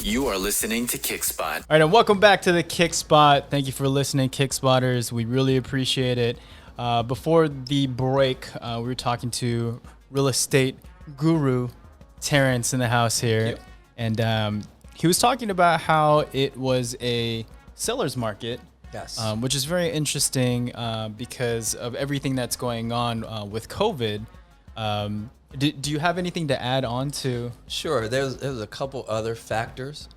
You are listening to Kickspot. All right, and welcome back to the Kickspot. Thank you for listening, Kickspotters. We really appreciate it. Before the break, we were talking to real estate guru Terrence in the house here, and he was talking about how it was a seller's market. Yes. Which is very interesting because of everything that's going on with COVID. Do you have anything to add on to? Sure. There's a couple other factors.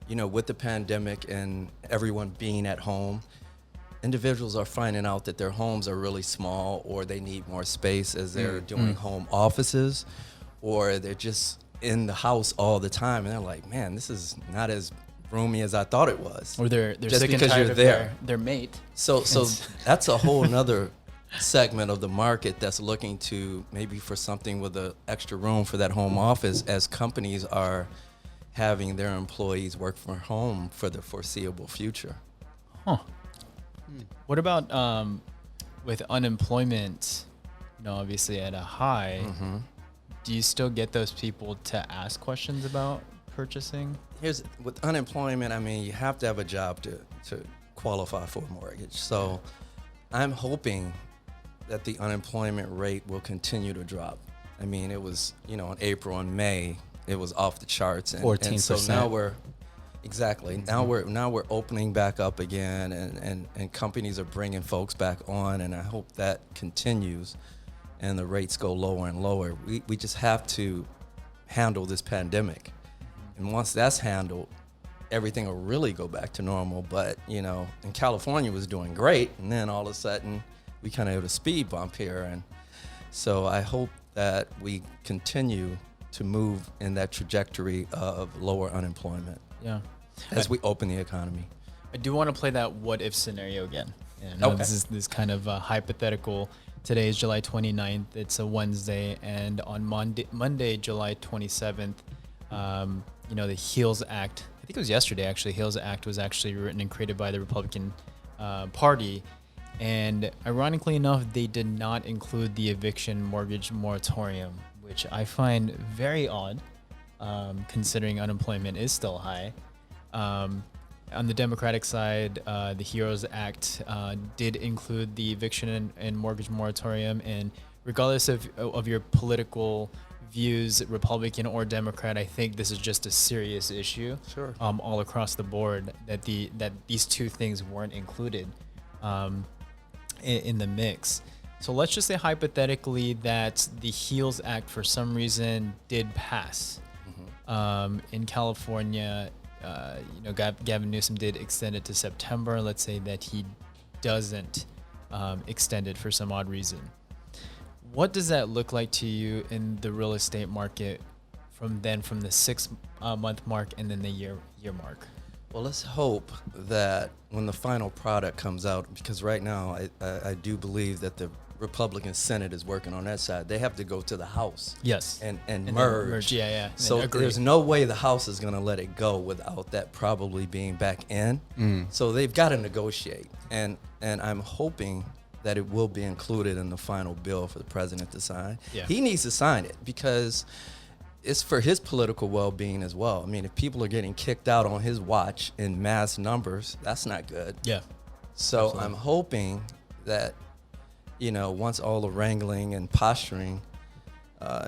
With the pandemic and everyone being at home, individuals are finding out that their homes are really small, or they need more space as they're doing home offices, or they're just in the house all the time, and they're like, man, this is not as roomy as I thought it was. Or they're just sick and because tired you're of there. their mate. So that's a whole nother segment of the market that's looking to maybe for something with an extra room for that home office, as companies are having their employees work from home for the foreseeable future. Huh. What about with unemployment, obviously at a high, do you still get those people to ask questions about purchasing? With unemployment, I mean, you have to have a job to qualify for a mortgage. So I'm hoping that the unemployment rate will continue to drop. I mean, it was, in April and May, it was off the charts. 14%. And so now we're opening back up again, and companies are bringing folks back on, and I hope that continues and the rates go lower and lower. We just have to handle this pandemic. And once that's handled, everything will really go back to normal. But, and California was doing great, and then all of a sudden we kind of hit a speed bump here. And so I hope that we continue to move in that trajectory of lower unemployment as we open the economy. I do want to play that what if scenario again. Okay. This is kind of hypothetical. Today is July 29th. It's a Wednesday. And on Monday, July 27th, the HEALS Act, I think it was yesterday actually, HEALS Act was actually written and created by the Republican Party. And ironically enough, they did not include the eviction mortgage moratorium, which I find very odd, considering unemployment is still high. On the Democratic side, the HEROES Act did include the eviction and mortgage moratorium. And regardless of your political views, Republican or Democrat, I think this is just a serious issue. Sure. All across the board, that these two things weren't included in the mix. So let's just say hypothetically that the HEALS Act for some reason did pass. In California, Gavin Newsom did extend it to September. Let's say that he doesn't extend it for some odd reason. What does that look like to you in the real estate market from the 6 month mark and then the year mark? Well, let's hope that when the final product comes out, because right now I do believe that the Republican Senate is working on that side. They have to go to the House. Yes. And merge. Yeah. So there's no way the House is going to let it go without that probably being back in. So they've got to negotiate. And I'm hoping that it will be included in the final bill for the president to sign. Yeah. He needs to sign it because it's for his political well-being as well. I mean, if people are getting kicked out on his watch in mass numbers, that's not good. Yeah. So Absolutely. I'm hoping that, once all the wrangling and posturing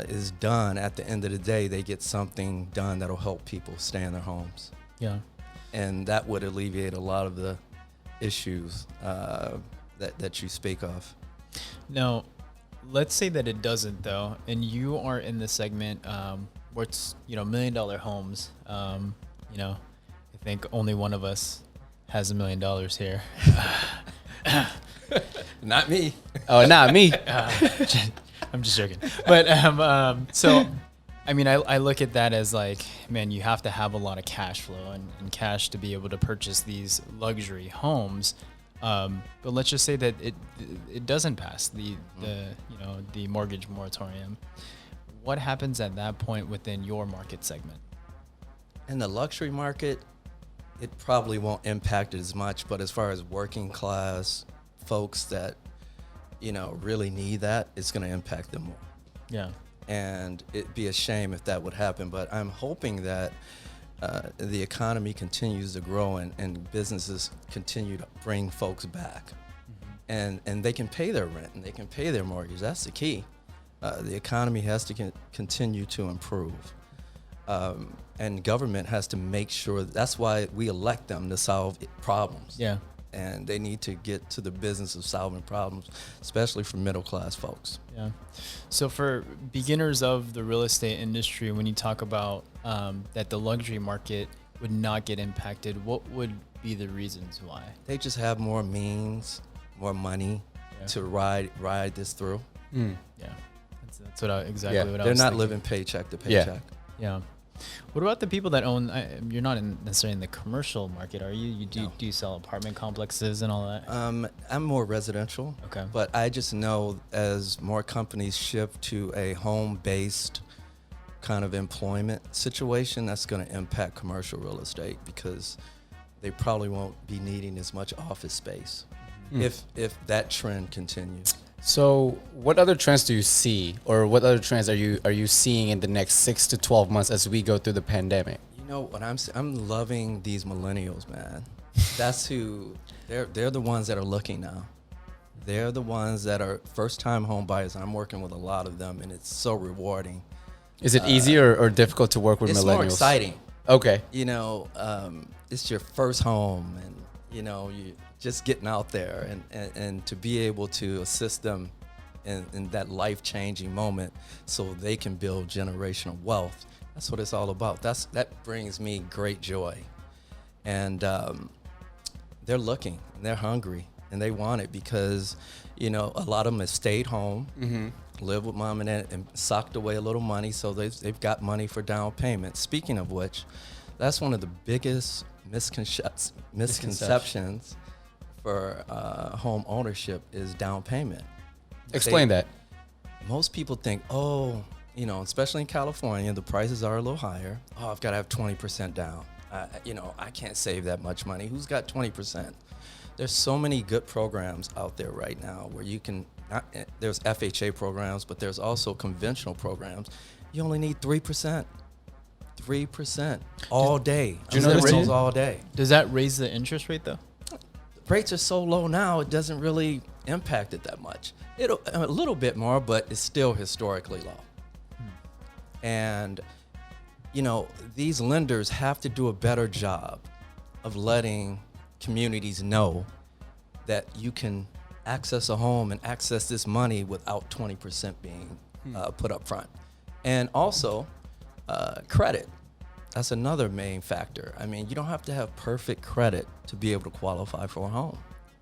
is done, at the end of the day, they get something done that'll help people stay in their homes. Yeah. And that would alleviate a lot of the issues that you speak of. Now, let's say that it doesn't, though, and you are in the segment where it's $1 million homes. I think only one of us has $1 million here. Not me. Oh, not me. I'm just joking. But so, I mean, I look at that as like, man, you have to have a lot of cash flow and cash to be able to purchase these luxury homes. But let's just say that it doesn't pass the mortgage moratorium. What happens at that point within your market segment? In the luxury market, it probably won't impact it as much. But as far as working class folks that, really need that, it's going to impact them more. Yeah. And it'd be a shame if that would happen. But I'm hoping that the economy continues to grow and businesses continue to bring folks back. And they can pay their rent and they can pay their mortgage. That's the key. The economy has to continue to improve. And government has to make sure. That's why we elect them to solve problems. Yeah. And they need to get to the business of solving problems, especially for middle class folks. Yeah. So for beginners of the real estate industry, when you talk about that the luxury market would not get impacted, what would be the reasons why? They just have more means, more money to ride this through. Yeah. That's what exactly what I was They're not thinking. living paycheck to paycheck. Yeah. What about the people that own? You're not necessarily in the commercial market, are you? Do you sell apartment complexes and all that? I'm more residential. Okay. But I just know as more companies shift to a home-based kind of employment situation, that's going to impact commercial real estate because they probably won't be needing as much office space if that trend continues. So what other trends do you see, or what other trends are you seeing in the next 6 to 12 months as we go through the pandemic? You know what I'm loving these millennials, man. That's who they're the ones that are looking now. They're the ones that are first-time home buyers. I'm working with a lot of them, and it's so rewarding. Is it easy or difficult to work with It's millennials? more exciting. Okay. You know, it's your first home, and you know, you just getting out there and to be able to assist them in that life-changing moment so they can build generational wealth. That's what it's all about. That brings me great joy. And they're looking, and they're hungry, and they want it because, you know, a lot of them have stayed home, lived with mom and dad, and socked away a little money, so they've got money for down payment. Speaking of which, that's one of the biggest misconceptions for home ownership is down payment. Explain that. Most people think, oh, you know, especially in California, the prices are a little higher. Oh, I've got to have 20% down. You know, I can't save that much money. Who's got 20%? There's so many good programs out there right now where you can, there's FHA programs, but there's also conventional programs. You only need 3%. 3% all day. Do you know this rentals all day. Does that raise the interest rate though? Rates are so low now, it doesn't really impact it that much. It'll a little bit more, but it's still historically low. And, you know, these lenders have to do a better job of letting communities know that you can access a home and access this money without 20% being put up front. And also, credit. That's another main factor. I mean, you don't have to have perfect credit to be able to qualify for a home.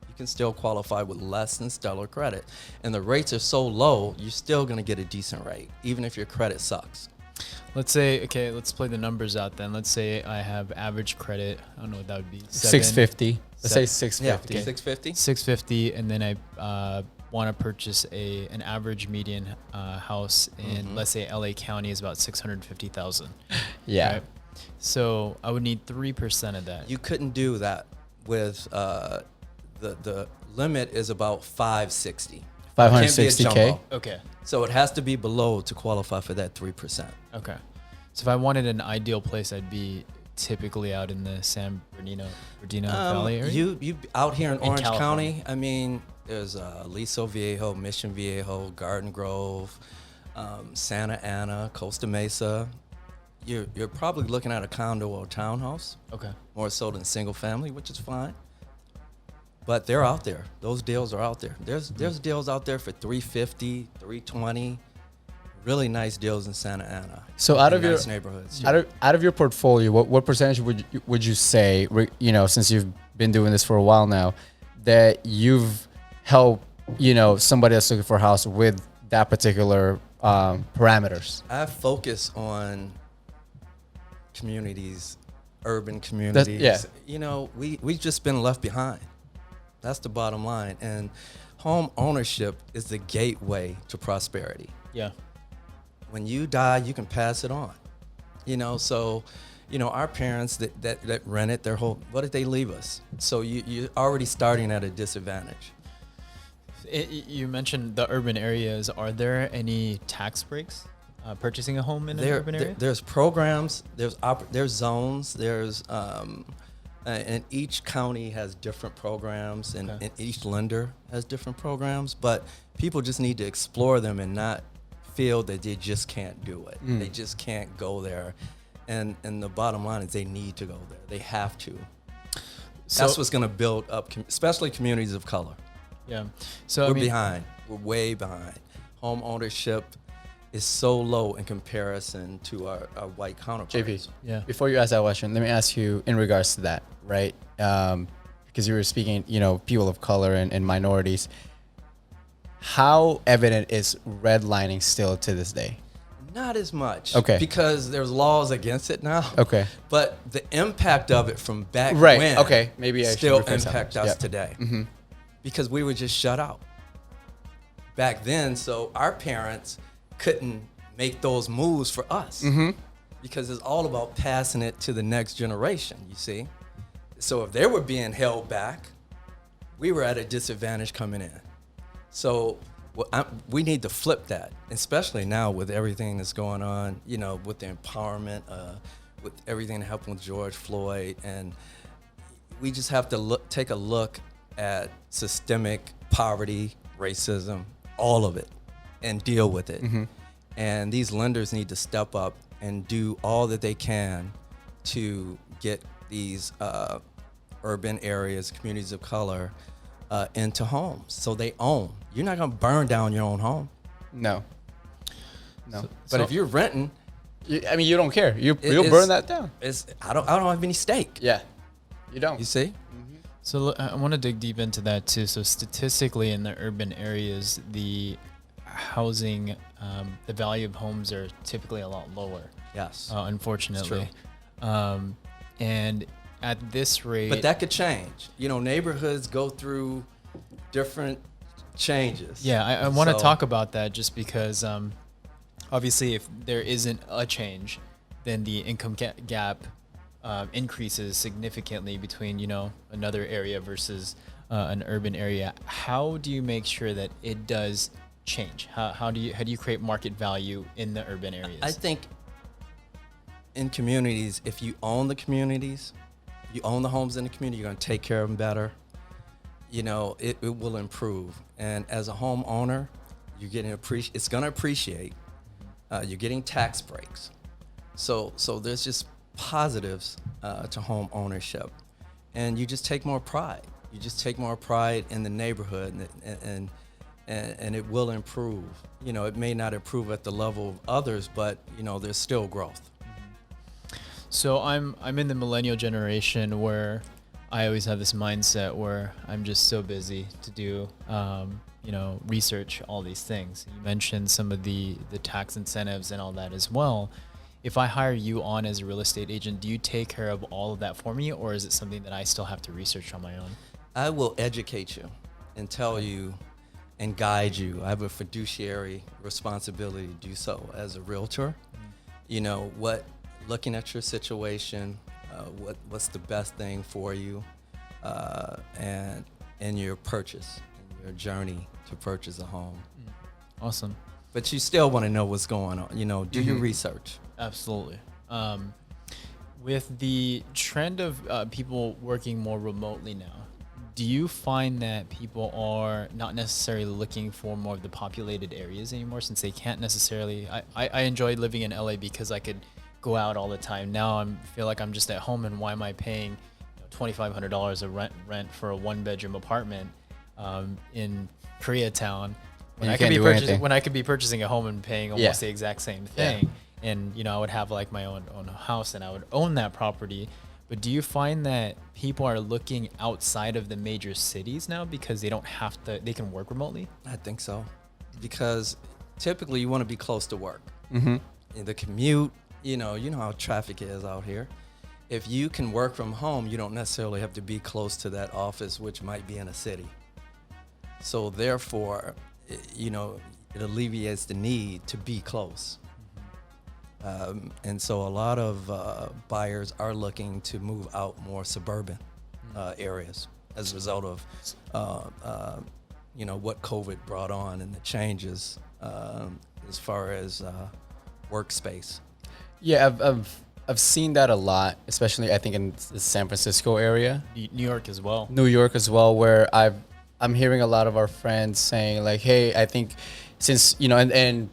You can still qualify with less than stellar credit. And the rates are so low, you're still going to get a decent rate, even if your credit sucks. Let's say, okay, let's play the numbers out then. Let's say I have average credit. I don't know what that would be. 650. Let's say Seven. 650. Yeah, 650. 650, and then I want to purchase an average median house in, let's say, LA County is about 650,000. Yeah. Right? So I would need 3% of that. You couldn't do that with the limit is about 560. 560K. Okay. So it has to be below to qualify for that 3%. Okay. So if I wanted an ideal place, I'd be typically out in the San Bernardino Valley area. You out here in Orange California. County, I mean, there's Aliso Viejo, Mission Viejo, Garden Grove, Santa Ana, Costa Mesa. You're probably looking at a condo or a townhouse, Okay. more so than single family, which is fine. But they're out there. Those deals are out there. There's deals out there for 350, 320. Really nice deals in Santa Ana. So out of your nice neighborhoods. out of your portfolio, what percentage would you say, you know, since you've been doing this for a while now, that you've helped, you know, somebody that's looking for a house with that particular parameters? I focus on communities, urban communities. Yeah. You know, we've just been left behind. That's the bottom line. And home ownership is the gateway to prosperity. Yeah. When you die, you can pass it on. You know, so, you know, our parents that rented their whole, what did they leave us? So you're already starting at a disadvantage. You mentioned the urban areas. Are there any tax breaks purchasing a home in an urban area? There's programs, there's zones, and each county has different programs, and each lender has different programs. But people just need to explore them and not feel that they just can't do it. They just can't go there. And the bottom line is they need to go there. They have to. So, that's what's going to build up, especially communities of color. Yeah. So We're behind. We're way behind. Home ownership is so low in comparison to our white counterparts. JP, Yeah. before you ask that question, let me ask you in regards to that, right? Because you were speaking, people of color and minorities. How evident is redlining still to this day? Not as much. Okay. Because there's laws against it now. Okay. But the impact of it from back Right. when Okay. Maybe I should still rephrase that. impact us Yeah. today. Mm-hmm. Because we were just shut out back then. So our parents couldn't make those moves for us. Mm-hmm. Because it's all about passing it to the next generation, you see. So if they were being held back, we were at a disadvantage coming in. So we need to flip that, especially now with everything that's going on, with the empowerment, with everything that happened with George Floyd. And we just have to take a look at systemic poverty, racism, all of it, and deal with it. Mm-hmm. And these lenders need to step up and do all that they can to get these urban areas, communities of color, into homes so they own. You're not gonna burn down your own home. No. But if you're renting, you don't care. You'll burn that down. I don't have any stake. Yeah. You don't. You see? So I want to dig deep into that too. So statistically, in the urban areas, the housing, the value of homes are typically a lot lower. Yes. Unfortunately. And at this rate, But that could change. Neighborhoods go through different changes. yeah, I want to talk about that just because obviously if there isn't a change, then the income gap increases significantly between another area versus an urban area. How do you make sure that it does change? How do you create market value in the urban areas? I think in communities, if you own the communities, you own the homes in the community, you're going to take care of them better. It will improve. And as a homeowner, you're getting it's going to appreciate. You're getting tax breaks. So there's just positives to home ownership. And you just take more pride. You just take more pride in the neighborhood, and it will improve. It may not improve at the level of others, but there's still growth. So I'm in the millennial generation where I always have this mindset where I'm just so busy to do research all these things. You mentioned some of the tax incentives and all that as well. If I hire you on as a real estate agent, do you take care of all of that for me, or is it something that I still have to research on my own? I will educate you and tell you and guide you. I have a fiduciary responsibility to do so as a realtor. Looking at your situation, what's the best thing for you, and in your purchase, in your journey to purchase a home. Awesome. But you still want to know what's going on. Do your research. Absolutely. With the trend of people working more remotely now, do you find that people are not necessarily looking for more of the populated areas anymore, since they can't necessarily? I enjoyed living in LA because I could go out all the time. Now I feel like I'm just at home, and why am I paying $2,500 of rent for a one-bedroom apartment in Koreatown when I could be purchasing a home and paying almost the exact same thing? And I would have like my own house, and I would own that property. But do you find that people are looking outside of the major cities now because they don't have to? They can work remotely. I think so, because typically you want to be close to work. Mm-hmm. In the commute, you know how traffic is out here. If you can work from home, you don't necessarily have to be close to that office, which might be in a city. So therefore, it alleviates the need to be close. And so a lot of buyers are looking to move out more suburban areas as a result of what COVID brought on and the changes as far as workspace. Yeah, I've seen that a lot, especially I think in the San Francisco area, New York as well. New York as well, where I'm hearing a lot of our friends saying like, hey, I think since and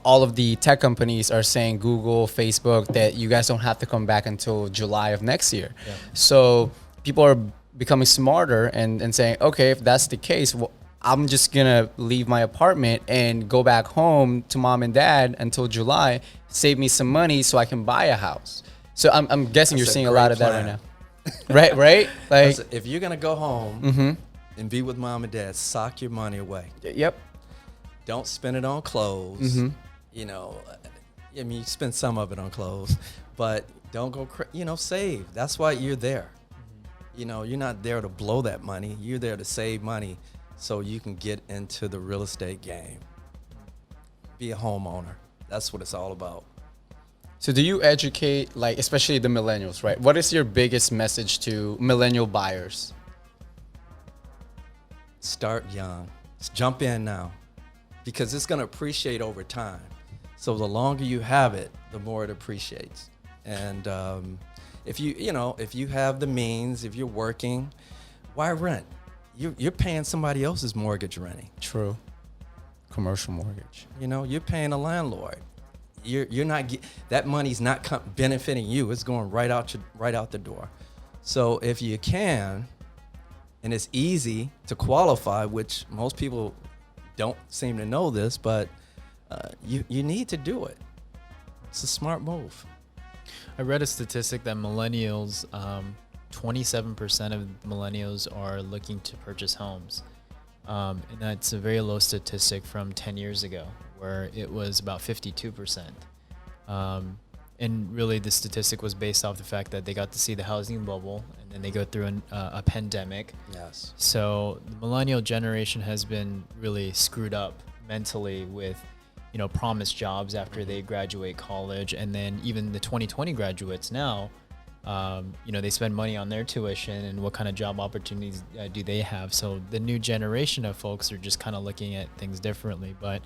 all of the tech companies are saying, Google, Facebook, that you guys don't have to come back until July of next year. Yeah. So people are becoming smarter and saying, okay, if that's the case, well, I'm just gonna leave my apartment and go back home to mom and dad until July, save me some money so I can buy a house. So I'm guessing you're seeing a lot of that right now. Right? Like, if you're gonna go home and be with mom and dad, sock your money away. yep. Don't spend it on clothes. You know, I mean, you spend some of it on clothes, but don't go, save. That's why you're there. You know, you're not there to blow that money. You're there to save money so you can get into the real estate game. Be a homeowner. That's what it's all about. So do you educate, like, especially the millennials, right? What is your biggest message to millennial buyers? Start young. Just jump in now, because it's going to appreciate over time. So the longer you have it, the more it appreciates. And if you have the means, if you're working, why rent? You're paying somebody else's mortgage renting. True. Commercial mortgage. You know, you're paying a landlord. You're not that money's not benefiting you. It's going right out the door. So if you can, and it's easy to qualify, which most people don't seem to know this, but you need to do it. It's a smart move. I read a statistic that millennials, 27% of millennials are looking to purchase homes. And that's a very low statistic from 10 years ago, where it was about 52%. And really the statistic was based off the fact that they got to see the housing bubble, and then they go through a pandemic. Yes. So the millennial generation has been really screwed up mentally with, promised jobs after they graduate college. And then even the 2020 graduates now, they spend money on their tuition, and what kind of job opportunities do they have? So the new generation of folks are just kind of looking at things differently. But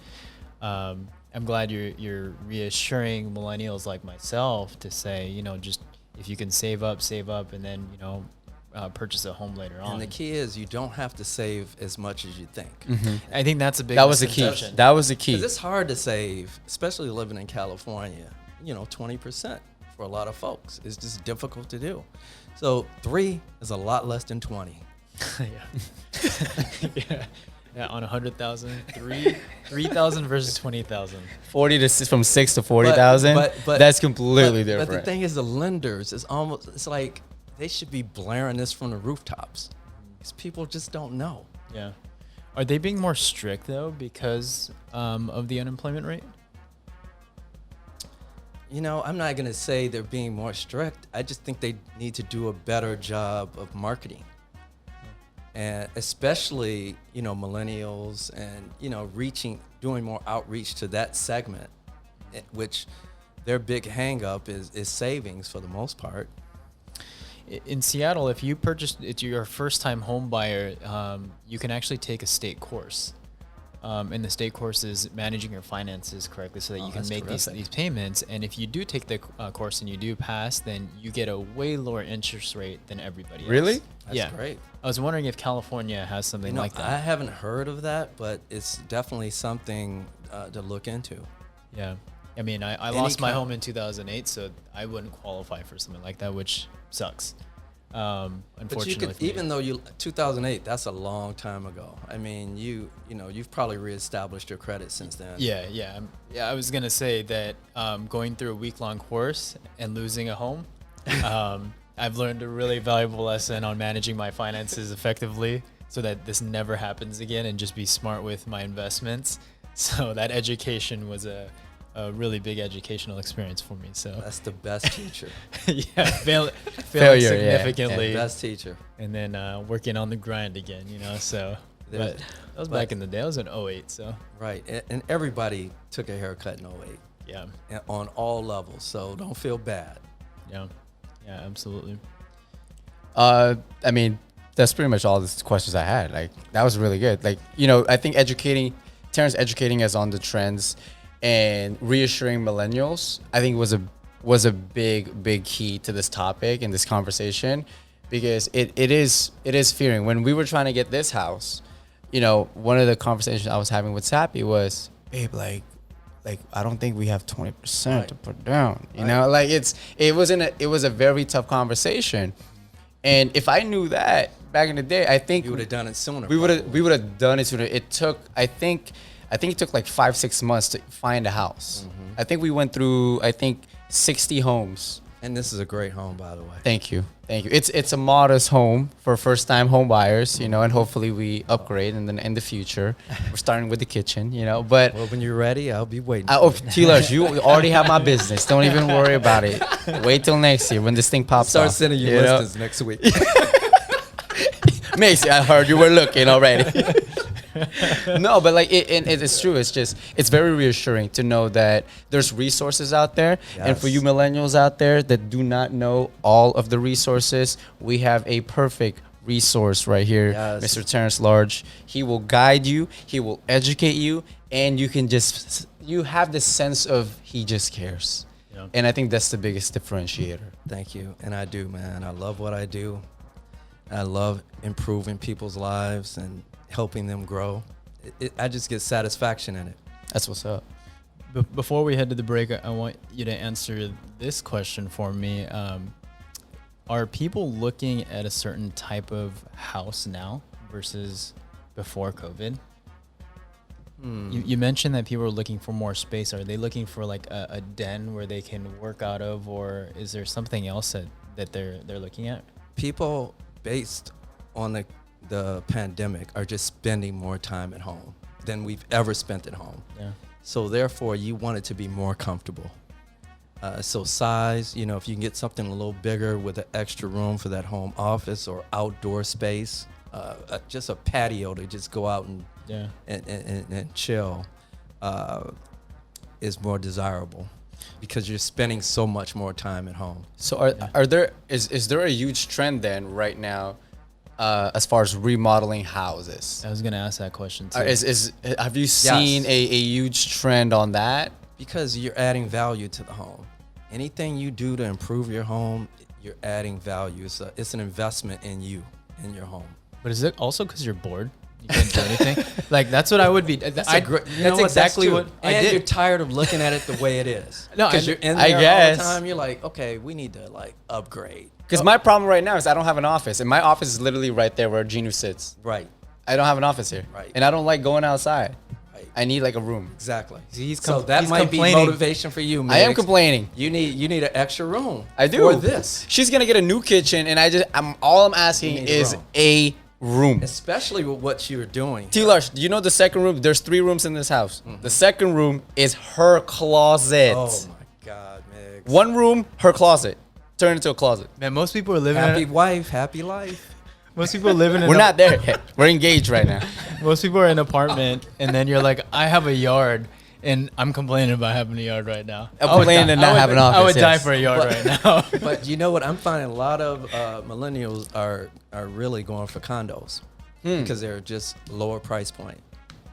I'm glad you're reassuring millennials like myself to say, just if you can save up, and then, purchase a home later on. And the key is you don't have to save as much as you think. I think that's a big That was the key. misconception. That was the key. Because it's hard to save, especially living in California, 20% for a lot of folks. It's just difficult to do. So 3 is a lot less than 20. Yeah. Yeah, on 100,000, 3,000 versus 20,000. 40 to from 6 to 40,000. But That's completely But different. the thing is, the lenders, it's like they should be blaring this from the rooftops, because people just don't know. Yeah. Are they being more strict though because of the unemployment rate? I'm not going to say they're being more strict. I just think they need to do a better job of marketing. And especially, millennials and, doing more outreach to that segment, which their big hang up is savings for the most part. In Seattle, if it's your first time home buyer, you can actually take a state course. And the state course is managing your finances correctly so that you can make these payments. And if you do take the course and you do pass, then you get a way lower interest rate than everybody else. Really? That's great. I was wondering if California has something like that. I haven't heard of that, but it's definitely something to look into. Yeah. I mean, I lost my home in 2008, so I wouldn't qualify for something like that, which sucks. Unfortunately, but even though 2008, that's a long time ago. I mean, you've probably reestablished your credit since then. Yeah. I was gonna say that going through a week-long course and losing a home, I've learned a really valuable lesson on managing my finances effectively, so that this never happens again, and just be smart with my investments. So that education was a really big educational experience for me. So that's the best teacher. Yeah, failing Failure, And significantly, best teacher. and then working on the grind again. So but that was back in the day. I was in 08, so Right, and everybody took a haircut in 08. yeah, On all levels, so don't feel bad. yeah, absolutely. I mean, that's pretty much all the questions I had. Like, that was really good. Like, I think Terrence educating us on the trends, and reassuring millennials, I think was a big key to this topic and this conversation, because it is fearing. When we were trying to get this house, you know, one of the conversations I was having with Sappy was, babe, like I don't think we have 20% to put down. You know, like it was a very tough conversation. And if I knew that back in the day, I think You would have done it sooner. we would have done it sooner. It took, I think it took like 5-6 months to find a house. I think we went through 60 homes. And this is a great home, by the way. Thank you. It's a modest home for first time home buyers, you know, and hopefully we upgrade and then in the future we're starting with the kitchen, you know. But Well, when you're ready, I'll be waiting. T-Large, you already have my business. Don't even worry about it. Wait till next year when this thing pops Start off. sending you know? listings next week. Macy, I heard you were looking already. No, but like it's true. It's very reassuring to know that there's resources out there. And for Yes. you millennials out there that do not know all of the resources, we have a perfect resource right here, Yes. Mr. Terrence Large. He will guide you, he will educate you, and you have this sense of he just cares. Yeah. And I think that's the biggest differentiator. Thank you. And I do, man. I love what I do. I love improving people's lives and helping them grow. I just get satisfaction in it. That's what's up. Before we head to the break, I want you to answer this question for me. Are people looking at a certain type of house now versus before COVID? You mentioned that people are looking for more space. Are they looking for like a den where they can work out of, or is there something else that they're looking at? People, based on the pandemic, are just spending more time at home than we've ever spent at home. Yeah. So therefore, you want it to be more comfortable. So size, you know, if you can get something a little bigger with an extra room for that home office or outdoor space, just a patio to just go out and Yeah. and chill, is more desirable because you're spending so much more time at home. So is there a huge trend then right now, as far as remodeling houses? I was gonna ask that question too. Have you seen a huge trend on that? Because you're adding value to the home. Anything you do to improve your home, you're adding value. It's an investment in you, in your home. But is it also because you're bored? You can't do anything. Like that's what I would be. That's exactly true. what I And did. you're tired of looking at it the way it is. No, because you're in I there all guess. the time. You're like, okay, we need to like upgrade. Because my problem right now is I don't have an office, and my office is literally right there where Jinu sits. Right. I don't have an office here, Right. and I don't like going outside. Right. I need like a room. Exactly. He's So that he's might be complaining. motivation for you, I am Migs. complaining. You need an extra room. I do. For this. She's gonna get a new kitchen, and all I'm asking You need a is room. a room. Especially with what you're doing. T-Large, do you know the second room? There's 3 rooms in this house. The second room is her closet. Oh my God, Migs. One room, her closet. Turn into a closet. Man, most people are living. Happy wife, happy life. Most people are living. In We're not there yet. We're engaged right now. Most people are in an apartment, and then you're like, I have a yard, and I'm complaining about having a yard right now. I'm complaining to not have an office, I would die yes. for a yard right now. But you know what? I'm finding a lot of millennials are really going for condos because they're just lower price point.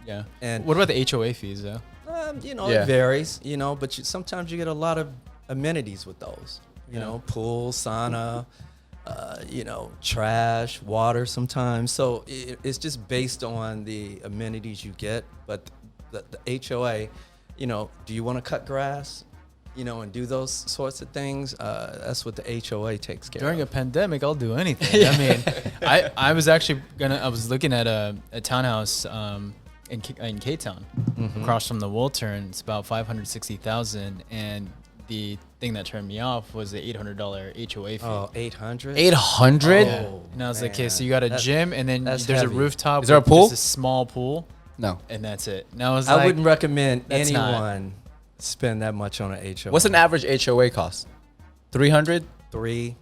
Yeah. And- what about the HOA fees though? Yeah. It varies, but sometimes you get a lot of amenities with those. You know, pool, sauna, trash, water sometimes. So it's just based on the amenities you get. But the HOA, do you want to cut grass, and do those sorts of things? That's what the HOA takes care During a of. pandemic, I'll do anything. I mean, I was actually I was looking at a townhouse in K-Town, across from the Wool Turn. It's about $560,000, and the thing that turned me off was the $800 HOA fee. Oh, 800? 800? Yeah. Oh, And I was like, okay, man. so you got a That's- gym, and then that's there's heavy. a rooftop. Is there a with pool? Just a small pool, No. and that's it. And I was I like, wouldn't recommend that's not- anyone spend that much on an HOA. What's an average HOA cost? 300? 3?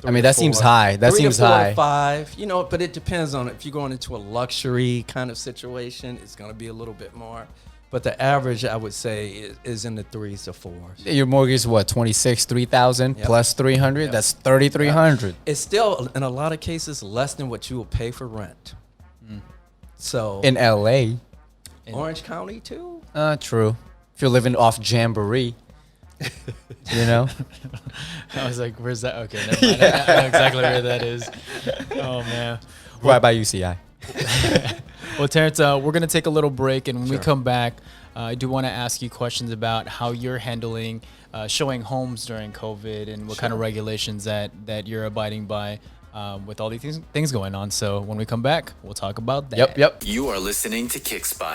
I mean, that seems high. That 3 seems to 4 high. To 5, but it depends on it. If you're going into a luxury kind of situation, it's going to be a little bit more. But the average, I would say, is in the 3s to 4s. Your mortgage is what, 26, 3,000 Yep. plus 300? Yep. That's 3,300. It's still, in a lot of cases, less than what you will pay for rent. So In LA. Orange County too. True. if you're living off Jamboree, you know. I was like, where's that? Okay, never mind. I know exactly where that is. Oh, man. Right by UCI. Well, Terrence, we're going to take a little break. And when we come back, I do want to ask you questions about how you're handling showing homes during COVID and what kind of regulations that you're abiding by with all these things going on. So when we come back, we'll talk about that. Yep. You are listening to Kickspot.